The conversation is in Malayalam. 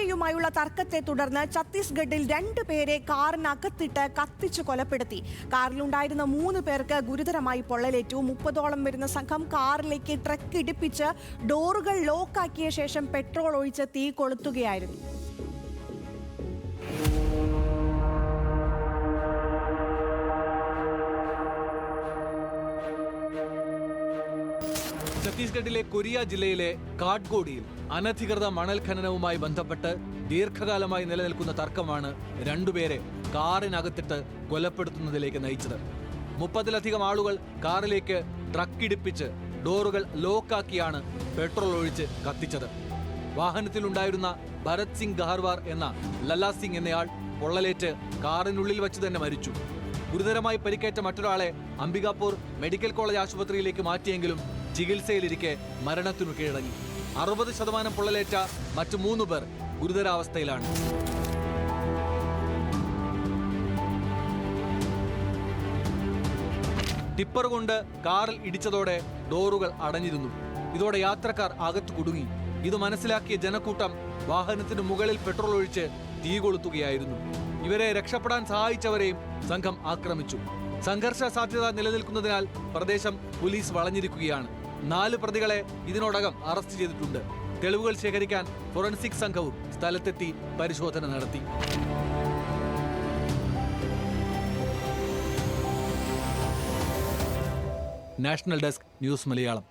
ലോറിയുമായുള്ള തർക്കത്തെ തുടർന്ന് ഛത്തീസ്ഗഡിൽ 2 പേരെ കാറിനകത്തിട്ട് കത്തിച്ചു കൊലപ്പെടുത്തി. കാറിലുണ്ടായിരുന്ന 3 പേർക്ക് ഗുരുതരമായി പൊള്ളലേറ്റു. 30ഓളം വരുന്ന സംഘം കാറിലേക്ക് ട്രക്ക് ഇടിപ്പിച്ച് ഡോറുകൾ ലോക്കാക്കിയ ശേഷം പെട്രോൾ ഒഴിച്ച് തീ കൊളുത്തുകയായിരുന്നു. ഛത്തീസ്ഗഡിലെ കൊരിയ ജില്ലയിലെ കാട്ഗോഡിയിൽ അനധികൃത മണൽ ഖനനവുമായി ബന്ധപ്പെട്ട് ദീർഘകാലമായി നിലനിൽക്കുന്ന തർക്കമാണ് 2 പേരെ കാറിനകത്തിട്ട് കൊലപ്പെടുത്തുന്നതിലേക്ക് നയിച്ചത്. 30ലധികം ആളുകൾ കാറിലേക്ക് ട്രക്കിടിപ്പിച്ച് ഡോറുകൾ ലോക്കാക്കിയാണ് പെട്രോൾ ഒഴിച്ച് കത്തിച്ചത്. വാഹനത്തിലുണ്ടായിരുന്ന ഭരത് സിംഗ് ഗാർവാർ എന്ന ലല്ലാ സിംഗ് എന്നയാൾ പൊള്ളലേറ്റ് കാറിനുള്ളിൽ വച്ച് തന്നെ മരിച്ചു. ഗുരുതരമായി പരിക്കേറ്റ മറ്റൊരാളെ അംബികാപൂർ മെഡിക്കൽ കോളേജ് ആശുപത്രിയിലേക്ക് മാറ്റിയെങ്കിലും ചികിത്സയിലിരിക്കെ മരണത്തിനു കീഴടങ്ങി. 60% പൊള്ളലേറ്റ മറ്റു 3 പേർ ഗുരുതരാവസ്ഥയിലാണ്. ടിപ്പർ കൊണ്ട് കാറിൽ ഇടിച്ചതോടെ ഡോറുകൾ അടഞ്ഞിരുന്നു. ഇതോടെ യാത്രക്കാർ അകത്തു കുടുങ്ങി. ഇത് മനസ്സിലാക്കിയ ജനക്കൂട്ടം വാഹനത്തിന് മുകളിൽ പെട്രോൾ ഒഴിച്ച് തീ കൊളുത്തുകയായിരുന്നു. ഇവരെ രക്ഷപ്പെടാൻ സഹായിച്ചവരെയും സംഘം ആക്രമിച്ചു. സംഘർഷ സാധ്യത നിലനിൽക്കുന്നതിനാൽ പ്രദേശം പോലീസ് വളഞ്ഞിരിക്കുകയാണ്. 4 പ്രതികളെ ഇതിനോടകം അറസ്റ്റ് ചെയ്തിട്ടുണ്ട്. തെളിവുകൾ ശേഖരിക്കാൻ ഫോറൻസിക് സംഘവും സ്ഥലത്തെത്തി പരിശോധന നടത്തി. National desk news Malayalam.